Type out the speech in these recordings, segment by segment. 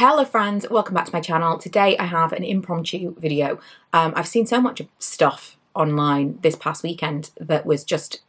Hello friends, welcome back to my channel. Today I have an impromptu video. I've seen so much stuff online this past weekend that was just,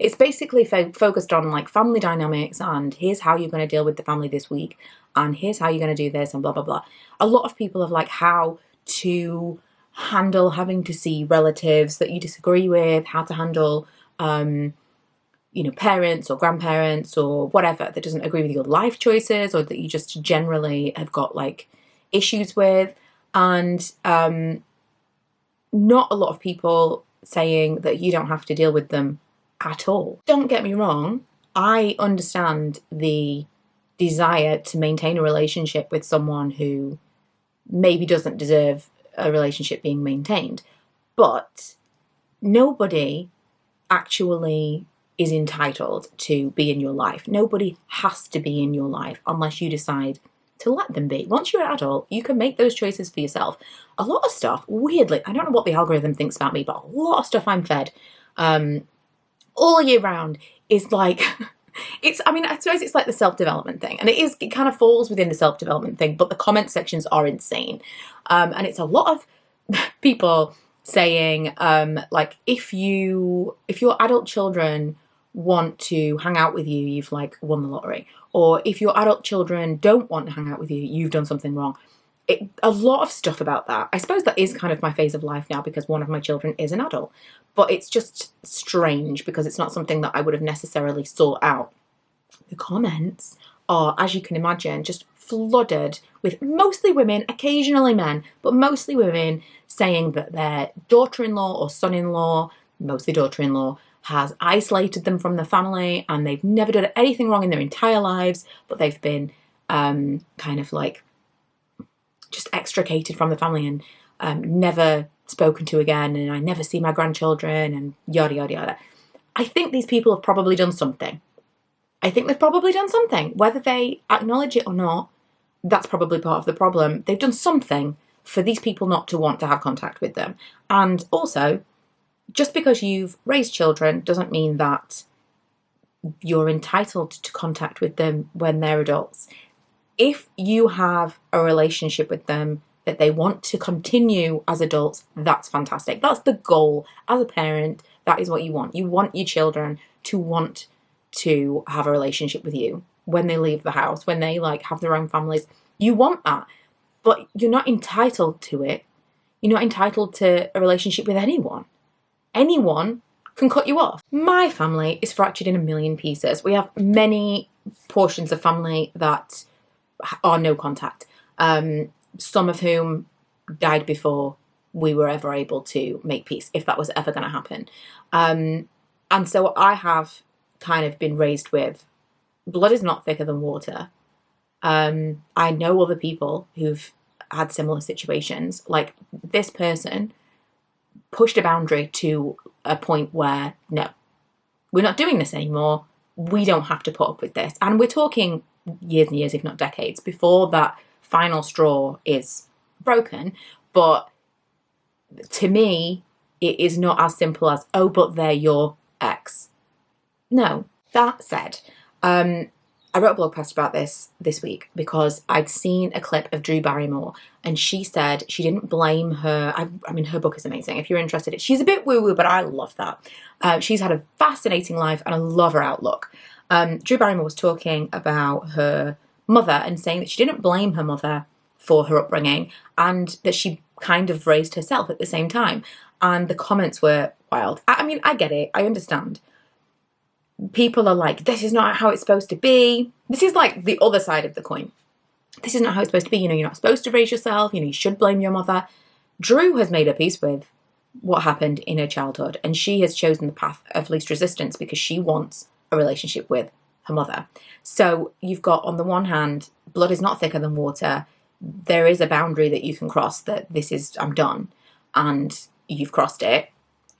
it's basically focused on like family dynamics and here's how you're going to deal with the family this week and here's how you're going to do this and blah blah blah. A lot of people have like how to handle having to see relatives that you disagree with, how to handle you know, parents or grandparents or whatever that doesn't agree with your life choices or that you just generally have got like issues with. And not a lot of people saying that you don't have to deal with them at all. Don't get me wrong, I understand the desire to maintain a relationship with someone who maybe doesn't deserve a relationship being maintained, but nobody actually is entitled to be in your life. Nobody has to be in your life unless you decide to let them be. Once you're an adult, you can make those choices for yourself. A lot of stuff, weirdly, I don't know what the algorithm thinks about me, but a lot of stuff I'm fed all year round is like, I suppose it's like the self-development thing. And it kind of falls within the self-development thing, but the comment sections are insane. And it's a lot of people saying, like, if your adult children want to hang out with you, you've like won the lottery. Or if your adult children don't want to hang out with you, you've done something wrong. A lot of stuff about that. I suppose that is kind of my phase of life now because one of my children is an adult. But it's just strange because it's not something that I would have necessarily sought out. The comments are, as you can imagine, just flooded with mostly women, occasionally men, but mostly women saying that their daughter-in-law or son-in-law, mostly daughter-in-law, has isolated them from the family and they've never done anything wrong in their entire lives, but they've been kind of like just extricated from the family and never spoken to again, and I never see my grandchildren and yada yada yada. I think these people have probably done something. I think they've probably done something. Whether they acknowledge it or not, that's probably part of the problem. They've done something for these people not to want to have contact with them. And also, just because you've raised children doesn't mean that you're entitled to contact with them when they're adults. If you have a relationship with them that they want to continue as adults, that's fantastic. That's the goal. As a parent, that is what you want. You want your children to want to have a relationship with you when they leave the house, when they like have their own families. You want that, but you're not entitled to it. You're not entitled to a relationship with anyone. Anyone can cut you off. My family is fractured in a million pieces. We have many portions of family that are no contact, some of whom died before we were ever able to make peace, if that was ever going to happen. And so I have kind of been raised with blood is not thicker than water. I know other people who've had similar situations. Like this person pushed a boundary to a point where, no, we're not doing this anymore. We don't have to put up with this. And we're talking years and years, if not decades, before that final straw is broken. But to me, it is not as simple as, oh, but they're your ex. No. That said, I wrote a blog post about this week because I'd seen a clip of Drew Barrymore and she said she didn't blame her. I mean, her book is amazing. If you're interested, she's a bit woo-woo, but I love that. She's had a fascinating life and I love her outlook. Drew Barrymore was talking about her mother and saying that she didn't blame her mother for her upbringing and that she kind of raised herself at the same time. And the comments were wild. I mean, I get it. I understand. People are like, this is not how it's supposed to be. This is like the other side of the coin. This is not how it's supposed to be. You know, you're not supposed to raise yourself. You know, you should blame your mother. Drew has made her peace with what happened in her childhood. And she has chosen the path of least resistance because she wants a relationship with her mother. So you've got, on the one hand, blood is not thicker than water. There is a boundary that you can cross that this is, I'm done. And you've crossed it.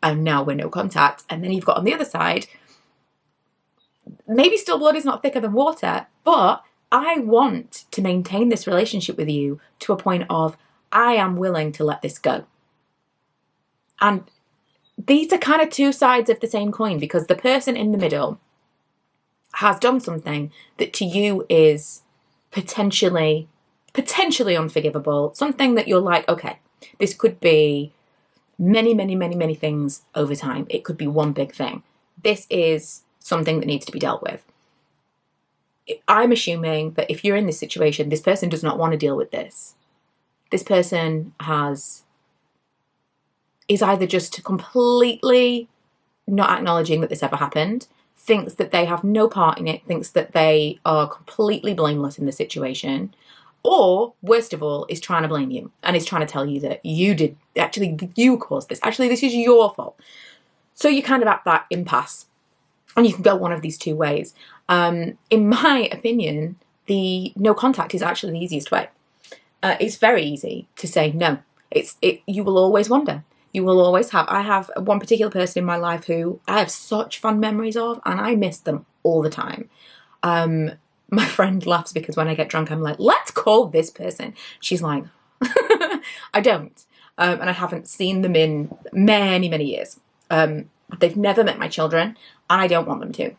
And now we're no contact. And then you've got on the other side, maybe still blood is not thicker than water, but I want to maintain this relationship with you to a point of I am willing to let this go. And these are kind of two sides of the same coin because the person in the middle has done something that to you is potentially potentially unforgivable, something that you're like, okay, this could be many, many, many, many things over time. It could be one big thing. This is something that needs to be dealt with. I'm assuming that if you're in this situation, this person does not want to deal with this. This person is either just completely not acknowledging that this ever happened, thinks that they have no part in it, thinks that they are completely blameless in the situation, or worst of all, is trying to blame you and is trying to tell you that you caused this. Actually, this is your fault. So you kind of at that impasse, and you can go one of these two ways. In my opinion, the no contact is actually the easiest way. It's very easy to say no. You will always wonder. You will always have. I have one particular person in my life who I have such fond memories of, and I miss them all the time. My friend laughs because when I get drunk, I'm like, let's call this person. She's like, I don't. And I haven't seen them in many, many years. They've never met my children, and I don't want them to.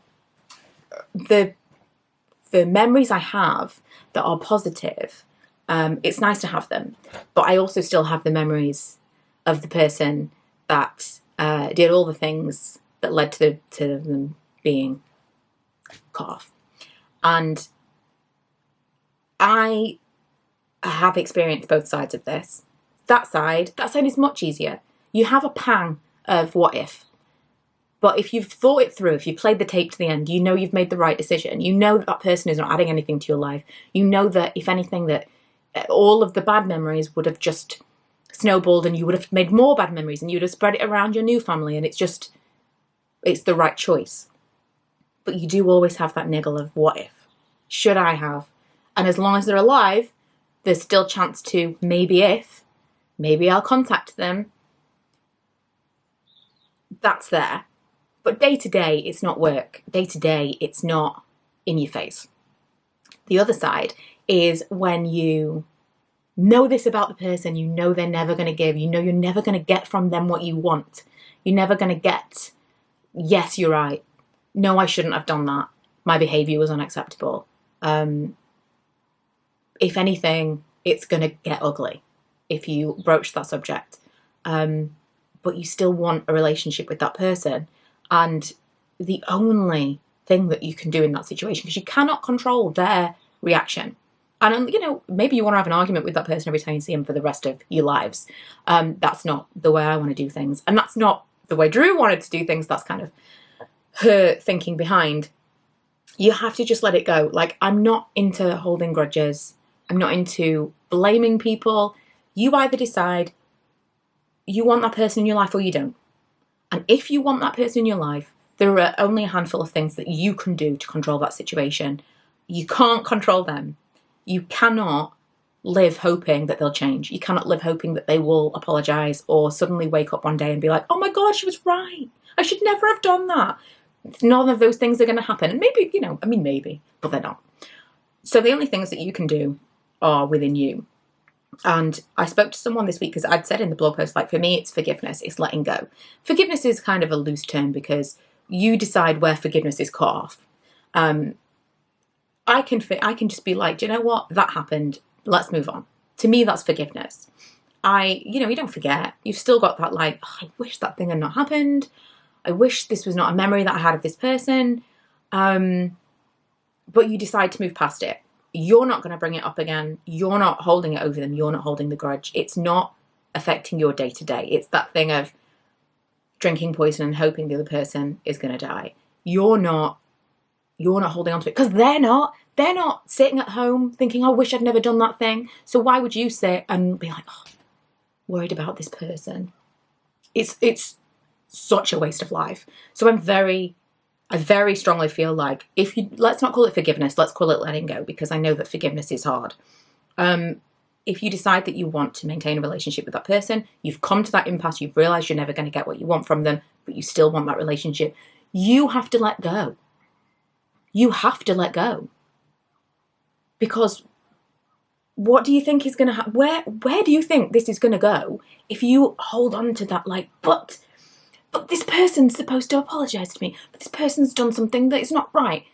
The memories I have that are positive, it's nice to have them, but I also still have the memories of the person that did all the things that led to them being cut off. And I have experienced both sides of this. That side is much easier. You have a pang of what if. But if you've thought it through, if you've played the tape to the end, you know you've made the right decision. You know that that person is not adding anything to your life. You know that, if anything, that all of the bad memories would have just snowballed and you would have made more bad memories and you'd have spread it around your new family, and it's the right choice. But you do always have that niggle of what if? Should I have? And as long as they're alive, there's still chance to maybe I'll contact them. That's there. But day to day, it's not work. Day to day, it's not in your face. The other side is when you know this about the person, you know they're never going to give, you know you're never going to get from them what you want. You're never going to get, yes, you're right. No, I shouldn't have done that. My behaviour was unacceptable. If anything, it's going to get ugly if you broach that subject. But you still want a relationship with that person. And the only thing that you can do in that situation, because you cannot control their reaction. And, maybe you want to have an argument with that person every time you see them for the rest of your lives. That's not the way I want to do things. And that's not the way Drew wanted to do things. That's kind of her thinking behind. You have to just let it go. Like, I'm not into holding grudges. I'm not into blaming people. You either decide you want that person in your life or you don't. And if you want that person in your life, there are only a handful of things that you can do to control that situation. You can't control them. You cannot live hoping that they'll change. You cannot live hoping that they will apologise or suddenly wake up one day and be like, oh my God, she was right. I should never have done that. None of those things are going to happen. And maybe, maybe, but they're not. So the only things that you can do are within you. And I spoke to someone this week because I'd said in the blog post, like, for me, it's forgiveness, it's letting go. Forgiveness is kind of a loose term because you decide where forgiveness is cut off. I can just be like, do you know what? That happened. Let's move on. To me, that's forgiveness. You don't forget. You've still got that, like, oh, I wish that thing had not happened. I wish this was not a memory that I had of this person. But you decide to move past it. You're not going to bring it up again. You're not holding it over them. You're not holding the grudge. It's not affecting your day to day. It's that thing of drinking poison and hoping the other person is going to die. You're not holding on to it because they're not sitting at home thinking, I wish I'd never done that thing. So why would you sit and be like, oh, worried about this person? It's such a waste of life. So I very strongly feel like let's not call it forgiveness, let's call it letting go, because I know that forgiveness is hard. If you decide that you want to maintain a relationship with that person, you've come to that impasse, you've realised you're never going to get what you want from them, but you still want that relationship, you have to let go. You have to let go. Because what do you think is going to happen? Where do you think this is going to go if you hold on to that, like, but this person's supposed to apologise to me, but this person's done something that is not right.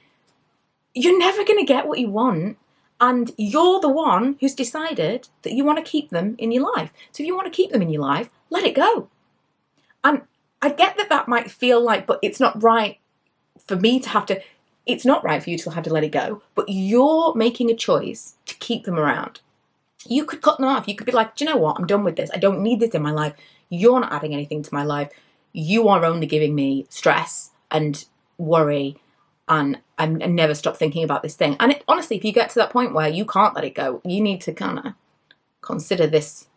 You're never going to get what you want. And you're the one who's decided that you want to keep them in your life. So if you want to keep them in your life, let it go. And I get that that might feel like, but it's not right for me to have to, it's not right for you to have to let it go, but you're making a choice to keep them around. You could cut them off. You could be like, do you know what? I'm done with this. I don't need this in my life. You're not adding anything to my life. You are only giving me stress and worry, and I never stop thinking about this thing. And honestly, if you get to that point where you can't let it go, you need to kind of consider this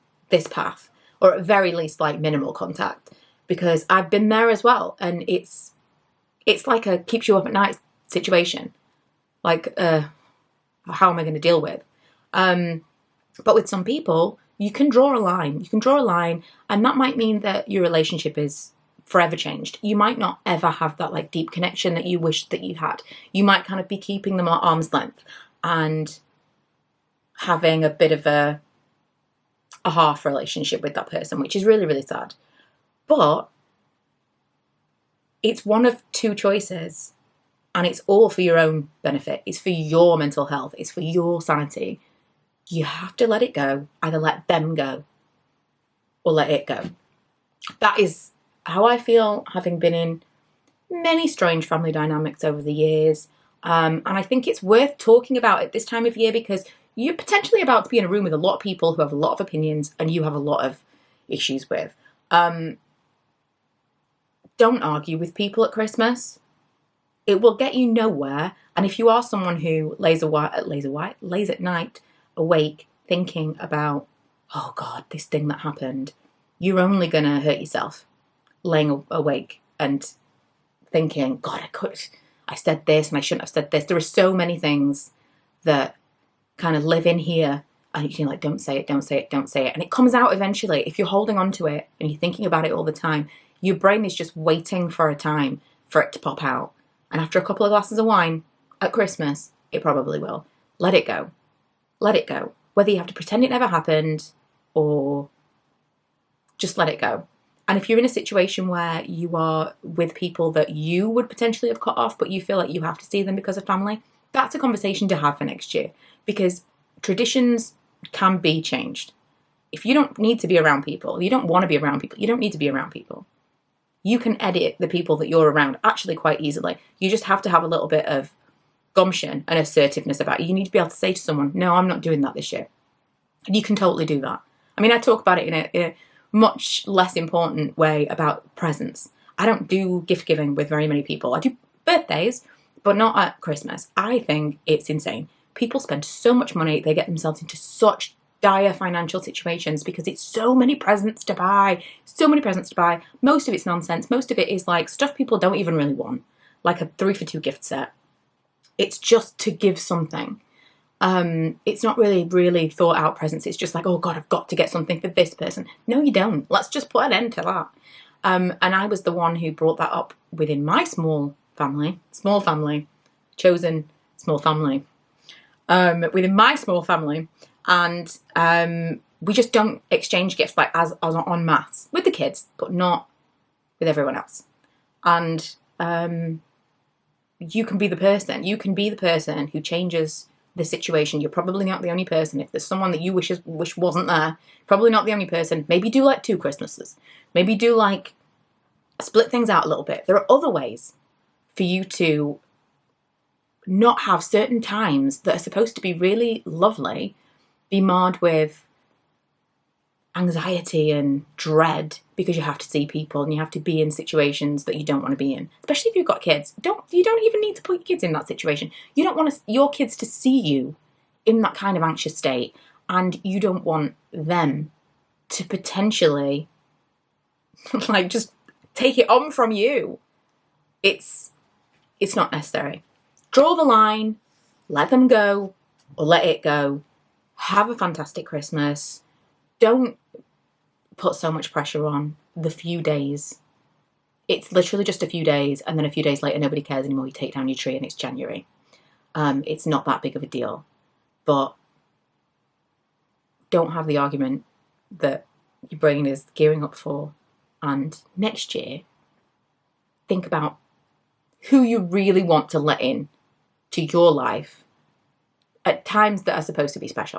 path, or at very least like minimal contact, because I've been there as well, and it's like a keeps you up at night situation. Like, how am I going to deal with? But with some people, you can draw a line. You can draw a line, and that might mean that your relationship is forever changed. You might not ever have that like deep connection that you wish that you had. You might kind of be keeping them at arm's length and having a bit of a half relationship with that person, which is really, really sad. But it's one of two choices, and it's all for your own benefit. It's for your mental health. It's for your sanity. You have to let it go. Either let them go or let it go. That is how I feel, having been in many strange family dynamics over the years. And I think it's worth talking about at this time of year, because you're potentially about to be in a room with a lot of people who have a lot of opinions and you have a lot of issues with. Don't argue with people at Christmas. It will get you nowhere. And if you are someone who lays at night awake thinking about, oh God, this thing that happened, you're only going to hurt yourself laying awake and thinking, God, I said this and I shouldn't have said this. There are so many things that kind of live in here, and you're like, don't say it, don't say it, don't say it. And it comes out eventually. If you're holding on to it and you're thinking about it all the time, your brain is just waiting for a time for it to pop out. And after a couple of glasses of wine at Christmas, it probably will. Let it go. Let it go. Whether you have to pretend it never happened or just let it go. And if you're in a situation where you are with people that you would potentially have cut off, but you feel like you have to see them because of family, that's a conversation to have for next year, because traditions can be changed. If you don't need to be around people, you don't want to be around people, you don't need to be around people. You can edit the people that you're around actually quite easily. You just have to have a little bit of gumption and assertiveness about it. You need to be able to say to someone, no, I'm not doing that this year. And you can totally do that. I mean, I talk about it in a much less important way about presents. I don't do gift giving with very many people. I do birthdays, but not at Christmas. I think it's insane. People spend so much money, they get themselves into such dire financial situations because it's so many presents to buy. Most of it's nonsense. Most of it is like stuff people don't even really want, like a 3-for-2 gift set. It's just to give something. It's not really thought out presents. It's just like, oh God, I've got to get something for this person. No, you don't. Let's just put an end to that. And I was the one who brought that up within my small family, chosen small family, within my small family. And we just don't exchange gifts like as en masse with the kids, but not with everyone else. And you can be the person. You can be the person who changes the situation. You're probably not the only person. If there's someone that you wish wasn't there, probably not the only person. Maybe do like 2 Christmases. Maybe do like split things out a little bit. There are other ways for you to not have certain times that are supposed to be really lovely be marred with anxiety and dread because you have to see people and you have to be in situations that you don't want to be in. Especially if you've got kids. You don't even need to put your kids in that situation. You don't want your kids to see you in that kind of anxious state, and you don't want them to potentially like just take it on from you. It's not necessary. Draw the line, let them go or let it go. Have a fantastic Christmas. Don't put so much pressure on the few days. It's literally just a few days, and then a few days later nobody cares anymore. You take down your tree and it's January. It's not that big of a deal. But don't have the argument that your brain is gearing up for. And next year, think about who you really want to let in to your life at times that are supposed to be special.